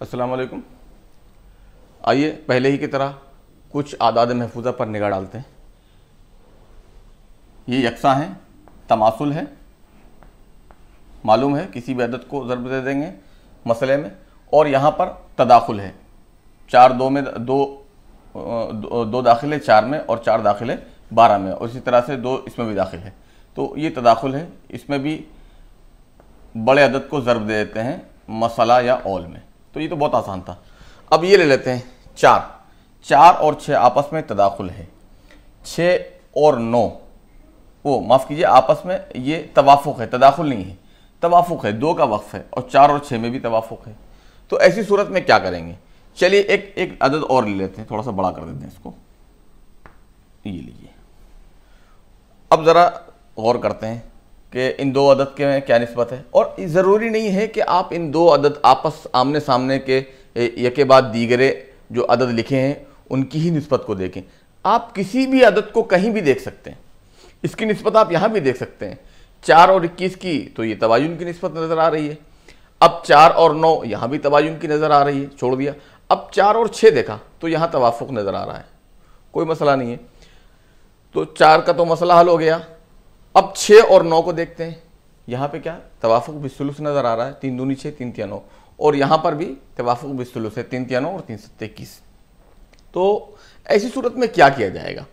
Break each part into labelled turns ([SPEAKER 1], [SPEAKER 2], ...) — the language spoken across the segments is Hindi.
[SPEAKER 1] अस्सलाम वालेकुम। आइए पहले ही की तरह कुछ आदाद महफूजा पर निगाह डालते हैं। ये यकसा हैं, तमासुल है, मालूम है किसी भी अदद को ज़र्ब दे देंगे मसले में, और यहाँ पर तदाखुल है, 4 2 में दो दाखिल है 4 में और 4 दाखिल है 12 में, और इसी तरह से 2 इसमें भी दाखिल है। तो ये तदाखुल है, इसमें भी बड़े अदद को ज़र्ब दे देते हैं मसला या औल में। तो ये तो बहुत आसान था। अब ये ले लेते हैं 4 और 6 आपस में तदाखुल है, 6 और 9 माफ़ कीजिए आपस में ये तवाफ़ुक़ है, तदाखुल नहीं है, तवाफ़ुक़ है, 2 का वक्फ़ है, और 4 और 6 में भी तवाफ़ुक़ है। तो ऐसी सूरत में क्या करेंगे? चलिए एक अदद और ले लेते हैं, थोड़ा सा बड़ा कर देते हैं इसको, ये लीजिए। अब ज़रा गौर करते हैं कि इन 2 अदद के क्या निस्बत है, और ज़रूरी नहीं है कि आप इन 2 अदद आपस आमने सामने के यके बाद दीगरे जो अदद लिखे हैं उनकी ही निस्बत को देखें। आप किसी भी अदद को कहीं भी देख सकते हैं, इसकी निस्बत आप यहाँ भी देख सकते हैं। 4 और 21 की तो ये तबायुन की निस्बत नज़र आ रही है। अब 4 और 9 यहाँ भी तबायुन की नज़र आ रही है, छोड़ दिया। अब 4 और 6 देखा तो यहाँ तवाफ़ुक़ नज़र आ रहा है, कोई मसला नहीं है। तो 4 का तो मसला हल हो गया। अब 6 और 9 को देखते हैं, यहाँ पे क्या तवाफ़ुक़ बिस्सुलुस नज़र आ रहा है, 3 दूनी 6 3 तिया 9, और यहाँ पर भी तवाफ़ुक़ बिस्सुलुस है, 3 तिया 9 और 3 सत्ते 21। तो ऐसी सूरत में क्या किया जाएगा?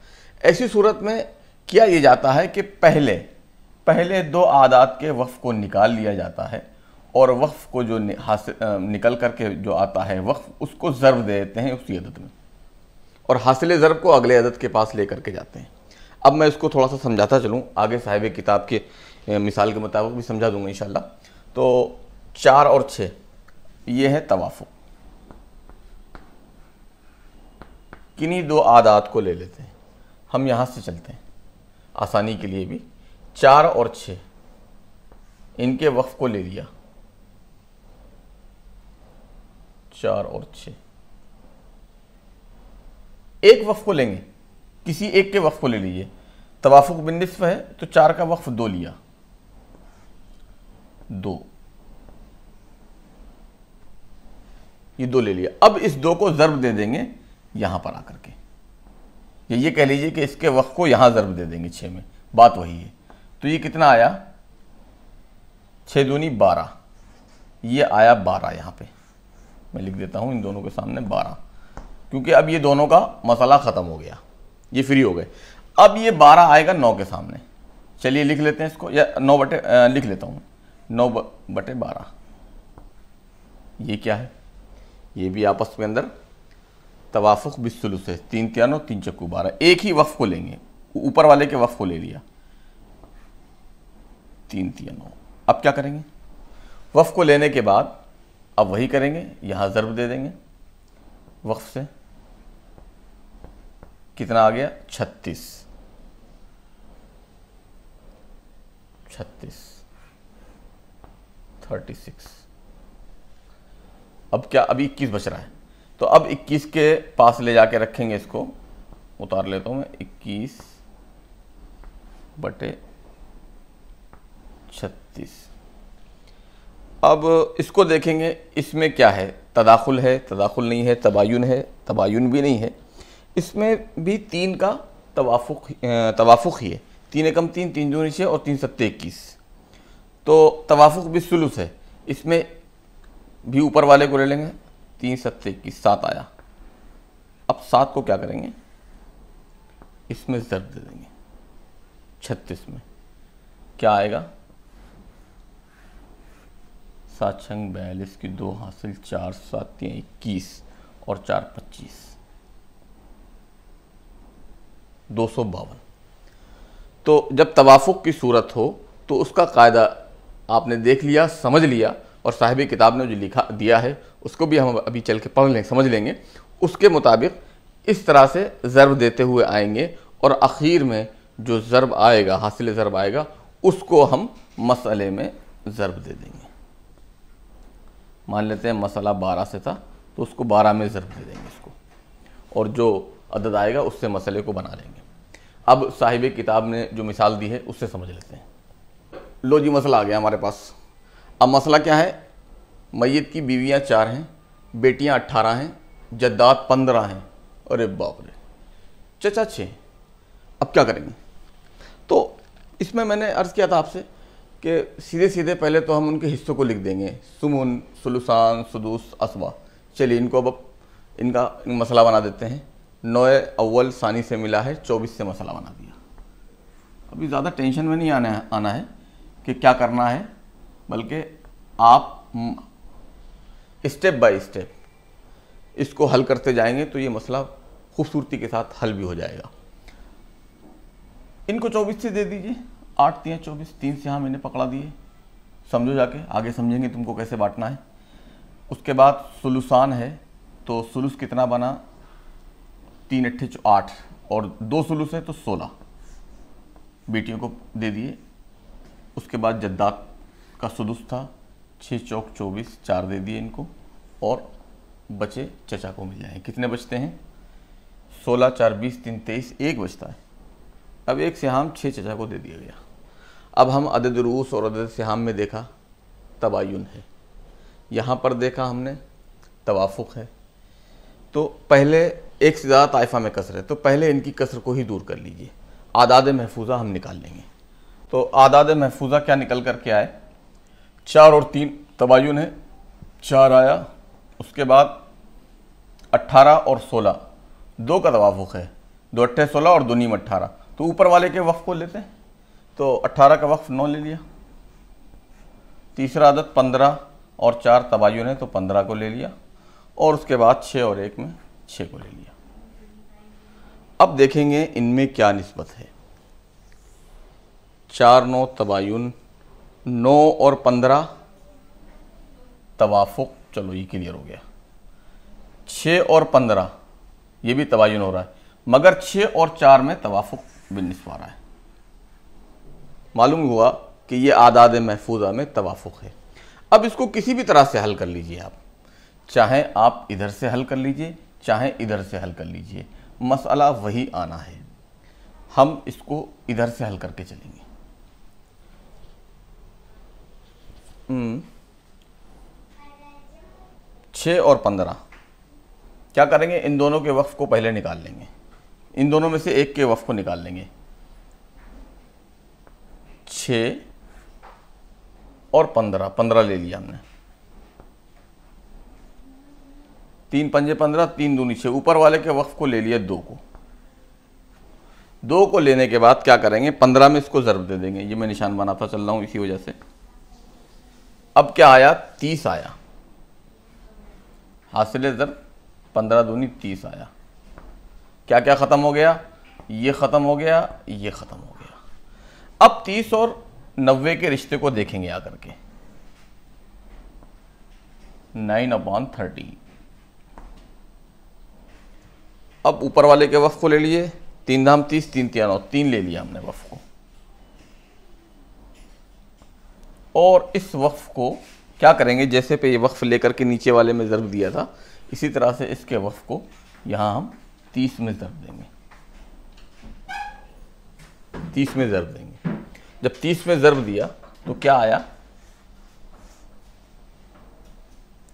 [SPEAKER 1] ऐसी सूरत में किया ये जाता है कि पहले 2 आदाद के वक्फ़ को निकाल लिया जाता है, और वक्फ़ को जो निकल करके जो आता है वक्फ़, उसको ज़र्ब दे देते हैं उसी अदद में, और हासिल ज़र्ब को अगले अदद के पास ले करके जाते हैं। अब मैं इसको थोड़ा सा समझाता चलूँ, आगे साहिब किताब के मिसाल के मुताबिक भी समझा दूंगा इंशाल्लाह। तो 4 और 6 ये है तवाफ़ुक़। किन्हीं 2 आदाद को ले लेते हैं, हम यहाँ से चलते हैं आसानी के लिए भी। 4 और 6 इनके वक्फ़ को ले लिया, 4 और 6 एक वक्फ़ को लेंगे, किसी एक के वक्फ़ को ले लीजिए। तवाफ़ुक़ बिन्निस्फ़ है तो 4 का वक्फ़ 2 लिया, 2 ये 2 ले लिया। अब इस 2 को ज़र्ब दे देंगे यहाँ पर आकर के, ये कह लीजिए कि इसके वक्फ़ को यहाँ ज़र्ब दे देंगे 6 में, बात वही है। तो ये कितना आया? 6 दूनी 12, ये आया 12। यहाँ पे मैं लिख देता हूँ इन दोनों के सामने 12, क्योंकि अब ये दोनों का मसला ख़त्म हो गया, ये फ्री हो गए। अब ये 12 आएगा 9 के सामने। चलिए लिख लेते हैं इसको, या 9 बटे लिख लेता हूँ, 9 बटे 12। ये क्या है? ये भी आपस के अंदर तवाफ़ुक़ बिस्सुलुस है, 3 तिया 9 3 चक्कू 12। एक ही वक्फ़ को लेंगे, ऊपर वाले के वक्फ़ को ले लिया, 3 तिया 9। अब क्या करेंगे? वक्फ़ को लेने के बाद अब वही करेंगे, यहाँ ज़र्ब दे देंगे वक्फ़ से। कितना आ गया? 36। अब क्या? अभी 21 बच रहा है, तो अब 21 के पास ले जाके रखेंगे, इसको उतार लेता हूँ मैं, 21 बटे 36। अब इसको देखेंगे, इसमें क्या है? तदाखुल है, तदाखुल नहीं है, तबायुन है, तबायुन भी नहीं है। इसमें भी 3 का तवाफ़ुक़ ही है, 3 एकम 3 3 दूनी 6 और 3 सत्ते 21। तो तवाफ़ुक़ बिस्सुलुस है, इसमें भी ऊपर वाले को ले लेंगे, 3 सत्ते 21, 7 आया। अब 7 को क्या करेंगे? इसमें ज़र्ब दे देंगे 36 में। क्या आएगा? 7 छंग 42 की 2 हासिल, 4 7 21 और 4 25, 252। तो जब तवाफ़ुक़ की सूरत हो तो उसका कायदा आपने देख लिया, समझ लिया, और साहिब किताब ने जो लिखा दिया है उसको भी हम अभी चल के पढ़ लें, समझ लेंगे। उसके मुताबिक इस तरह से ज़र्ब देते हुए आएंगे, और आखिर में जो ज़र्ब आएगा, हासिल ज़र्ब आएगा, उसको हम मसले में ज़र्ब दे देंगे। मान लेते हैं मसला 12 से था, तो उसको 12 में ज़र्ब दे देंगे इसको, और जो अदद आएगा उससे मसले को बना लेंगे। अब साहिब किताब ने जो मिसाल दी है उससे समझ लेते हैं। लो जी, मसला आ गया हमारे पास। अब मसला क्या है? मैयत की बीवियाँ 4 हैं, बेटियां 18 हैं, जद्दाद 15 हैं। अरे बाप रे, चचा 6। अब क्या करेंगे? तो इसमें मैंने अर्ज़ किया था आपसे कि सीधे सीधे पहले तो हम उनके हिस्सों को लिख देंगे, सुमुन, सुलुसान, सुदूस, असबा। चलिए इनको अब इनका मसला बना देते हैं। 9 अव्वल सानी से मिला है, 24 से मसला बना दिया। अभी ज़्यादा टेंशन में नहीं आना है कि क्या करना है, बल्कि आप स्टेप बाय स्टेप इसको हल करते जाएंगे तो ये मसला खूबसूरती के साथ हल भी हो जाएगा। इनको 24 से दे दीजिए, 8 3 24, 3 से यहाँ मैंने पकड़ा दिए। समझो जाके, आगे समझेंगे तुमको कैसे बांटना है। उसके बाद सुलुसान है, तो सुलुस कितना बना? 3 8 8 और 2 सुलुस है तो 16 बेटियों को दे दिए। उसके बाद जद्दाद का सुदुस था, 6 चौक 24, 4 दे दिए इनको, और बचे चचा को मिल जाएंगे। कितने बचते हैं? 16 4 20 3 23, 1 बचता है। अब 1 सिहाम 6 चचा को दे दिया गया। अब हम अदद रूस और अदद सिहाम में देखा तबायुन है, यहाँ पर देखा हमने तवाफुक है। तो पहले एक से ज़्यादा ताइफा में कसर है, तो पहले इनकी कसर को ही दूर कर लीजिए। आदाद महफूजा हम निकाल लेंगे। तो आदाद महफूजा क्या निकल कर के आए? 4 और 3 तबायुन है, 4 आया। उसके बाद 18 और 16 2 का तवाफुक है, 2 8 16 और 2 9 18। तो ऊपर वाले के वक्फ को लेते हैं, तो 18 का वक्फ 9 ले लिया। तीसरा आदत 15 और 4 तबायुन है, तो 15 को ले लिया। और उसके बाद 6 और 1 में 6 को ले लिया। अब देखेंगे इनमें क्या निस्बत है। 4 9 तबायुन, 9 और 15 तवाफुक, चलो ये क्लियर हो गया। 6 और 15 ये भी तबायुन हो रहा है, मगर 6 और 4 में तवाफुक बिनिस्बत आ रहा है। मालूम हुआ कि ये आदाद महफूजा में तवाफुक है। अब इसको किसी भी तरह से हल कर लीजिए आप, चाहे आप इधर से हल कर लीजिए, चाहे इधर से हल कर लीजिए, मसला वही आना है। हम इसको इधर से हल करके चलेंगे। 6 और 15 क्या करेंगे? इन दोनों के वक्फ को पहले निकाल लेंगे। इन दोनों में से एक के वक्फ को निकाल लेंगे। 6 और 15, 15 ले लिया हमने। 3 पंजे 15, 3 दूनी 6। ऊपर वाले के वक्फ को ले लिया 2 को। 2 को लेने के बाद क्या करेंगे? 15 में इसको ज़रब दे देंगे। ये मैं निशान बनाता चल रहा हूँ इसी वजह से। अब क्या आया? 30 आया। हासिल ज़रब 15 दूनी 30 आया। क्या क्या ख़त्म हो गया? ये ख़त्म हो गया, ये ख़त्म हो गया। अब 30 और 90 के रिश्ते को देखेंगे आकर के। 9/30। अब ऊपर वाले के वक्फ को ले लिए, 3 धाम 30, 3 3 9, 3 ले लिया हमने वक्फ को। और इस वक्फ को क्या करेंगे? जैसे पे ये वक्फ लेकर के नीचे वाले में ज़रब दिया था, इसी तरह से इसके वक्फ को यहाँ हम 30 में ज़रब देंगे। 30 में ज़रब देंगे। जब 30 में ज़रब दिया तो क्या आया?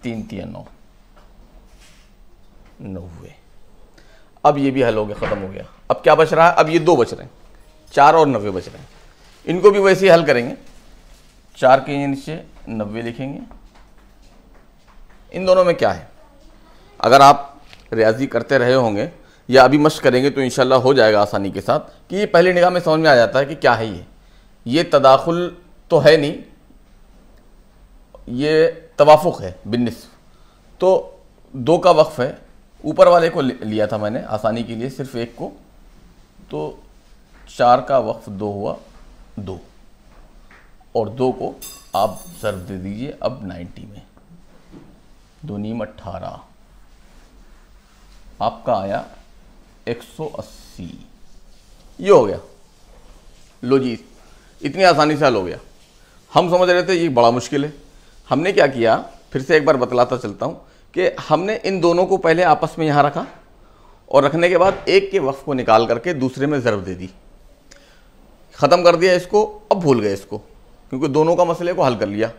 [SPEAKER 1] 3 3 9, 90। अब ये भी हल हो गया, ख़त्म हो गया। अब क्या बच रहा है? अब ये 2 बच रहे हैं, 4 और 90 बच रहे हैं। इनको भी वैसे ही हल करेंगे। 4 के नीचे 90 लिखेंगे। इन दोनों में क्या है? अगर आप रियाजी करते रहे होंगे या अभी मश्क करेंगे तो इंशाल्लाह हो जाएगा आसानी के साथ कि ये पहली निगाह में समझ में आ जाता है कि क्या है ये तदाखुल तो है नहीं, ये तवाफुक है बिन्निस्फ। तो 2 का वक्फ है, ऊपर वाले को लिया था मैंने आसानी के लिए, सिर्फ 1 को, तो 4 का वक्फ 2 हुआ 2, और 2 को आप ज़रब दे दीजिए अब 90 में। 2 9 18 आपका आया 180। ये हो गया। लो जी, इतनी आसानी से हल हो गया। हम समझ रहे थे ये बड़ा मुश्किल है। हमने क्या किया, फिर से एक बार बतलाता चलता हूँ कि हमने इन दोनों को पहले आपस में यहाँ रखा, और रखने के बाद एक के वक्फ को निकाल करके दूसरे में ज़रब दे दी, ख़त्म कर दिया इसको। अब भूल गए इसको, क्योंकि दोनों का मसले को हल कर लिया।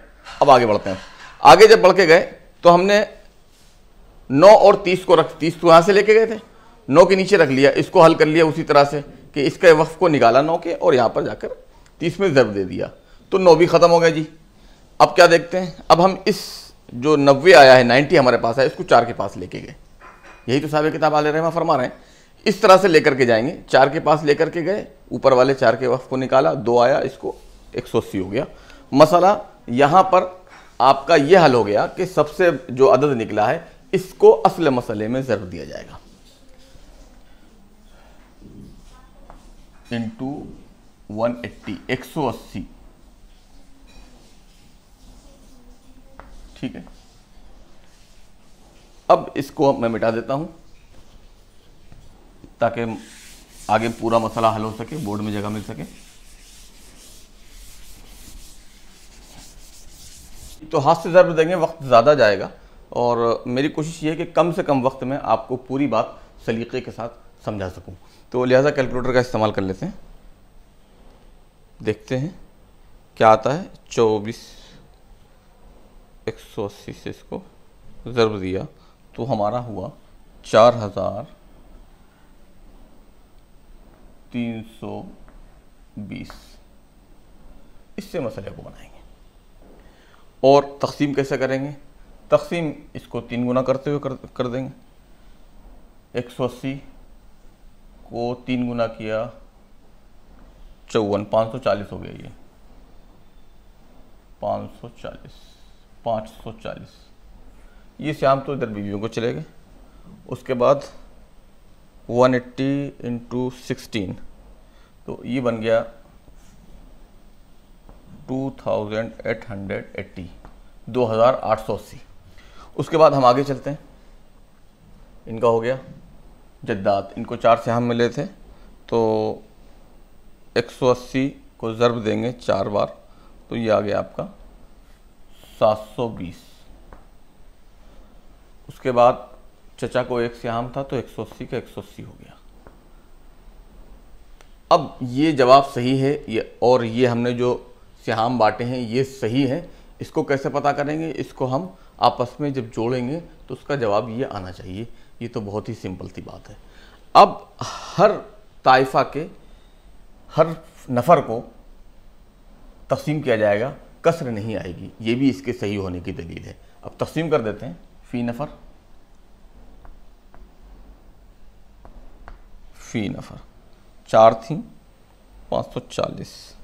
[SPEAKER 1] अब आगे बढ़ते हैं। आगे जब बढ़ के गए तो हमने 9 और 30 को रख, 30 तो यहाँ से लेके गए थे, 9 के नीचे रख लिया, इसको हल कर लिया उसी तरह से कि इसके वक्फ को निकाला 9 के और यहाँ पर जाकर 30 में ज़रब दे दिया, तो 9 भी ख़त्म हो गया जी। अब क्या देखते हैं, अब हम इस जो 90 आया है, 90 हमारे पास है, इसको 4 के पास लेके गए। यही तो साहब किताब आले रहमा फरमा रहे हैं, इस तरह से लेकर के जाएंगे। 4 के पास लेकर के गए, ऊपर वाले 4 के वक्फ को निकाला, 2 आया, इसको 180 हो गया। मसला यहाँ पर आपका यह हल हो गया कि सबसे जो अदद निकला है इसको असल मसले में ज़रब दिया जाएगा, इंटू 180, 180, ठीक है। अब इसको मैं मिटा देता हूं ताकि आगे पूरा मसला हल हो सके, बोर्ड में जगह मिल सके। तो हाथ से ज़रब देंगे, वक्त ज़्यादा जाएगा और मेरी कोशिश ये है कि कम से कम वक्त में आपको पूरी बात सलीके के साथ समझा सकूं, तो लिहाजा कैलकुलेटर का इस्तेमाल कर लेते हैं। देखते हैं क्या आता है। 24, 180 से इसको ज़रब दिया तो हमारा हुआ 4320। इससे मसले को बनाएंगे और तकसीम कैसे करेंगे, तकसीम इसको 3 गुना करते हुए कर देंगे। 180 को 3 गुना किया 54, 540 हो गया, ये 540, ये श्याम तो इधर बीवियों को चले गए। उसके बाद 180 इंटू 16, तो ये बन गया 2880, 2880। उसके बाद हम आगे चलते हैं। इनका हो गया जद्दात, इनको 4 से हम मिले थे, तो 180 को ज़रब देंगे 4 बार, तो ये आ गया आपका 720। उसके बाद चचा को 1 सिहाम था तो 180 का 180 हो गया। अब ये जवाब सही है, ये और ये हमने जो सिहाम बांटे हैं ये सही है। इसको कैसे पता करेंगे, इसको हम आपस में जब जोड़ेंगे तो उसका जवाब ये आना चाहिए। ये तो बहुत ही सिंपल सी बात है। अब हर ताइफा के हर नफ़र को तकसीम किया जाएगा, कसर नहीं आएगी, ये भी इसके सही होने की दलील है। अब तकसीम कर देते हैं। फ़ी नफ़र 4 थी, 540,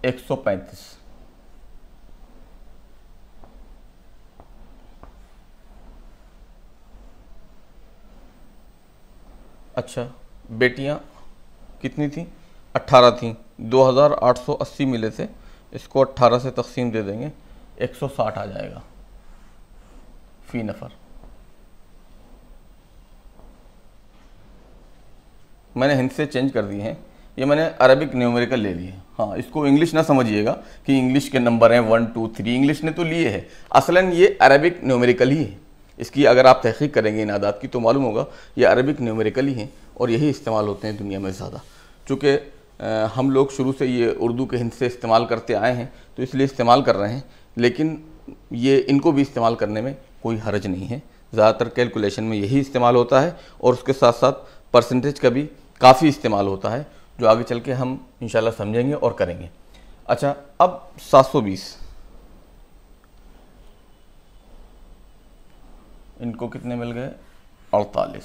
[SPEAKER 1] 135, अच्छा बेटियां कितनी थी, 18 थी, 2880 मिले थे, इसको 18 से तकसीम दे देंगे, 160 आ जाएगा फ़ी नफ़र। मैंने हिंद से चेंज कर दिए हैं, ये मैंने अरबिक न्यूमेरिकल ले लिए। हाँ, इसको इंग्लिश ना समझिएगा कि इंग्लिश के नंबर हैं 1 2 3, इंग्लिश ने तो लिए हैं, असलन ये अरबिक न्यूमेरिकल ही है। इसकी अगर आप तहक़ीक़ करेंगे इन आदात की तो मालूम होगा ये अरबिक न्यूमेरिकल ही हैं और यही इस्तेमाल होते हैं दुनिया में ज़्यादा। चूँकि हम लोग शुरू से ये उर्दू के हिंद से इस्तेमाल करते आए हैं तो इसलिए इस्तेमाल कर रहे हैं, लेकिन ये इनको भी इस्तेमाल करने में कोई हर्ज नहीं है। ज़्यादातर कैलकुलेशन में यही इस्तेमाल होता है और उसके साथ साथ परसेंटेज का भी काफ़ी इस्तेमाल होता है, जो आगे चल के हम इंशाल्लाह समझेंगे और करेंगे। अच्छा, अब 720 इनको कितने मिल गए, 48।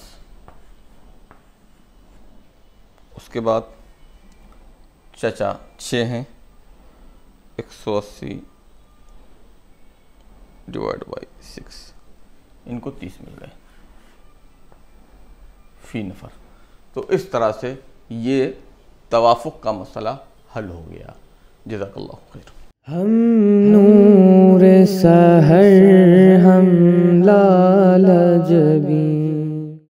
[SPEAKER 1] उसके बाद चचा 6 हैं, 180 डिवाइड बाई 6, इनको 30 मिल गए फ़ी नफ़र। तो इस तरह से ये तवाफ़ुक़ का मसला हल हो गया। जज़ाकल्लाहु खैर।
[SPEAKER 2] हम नूर सहर हम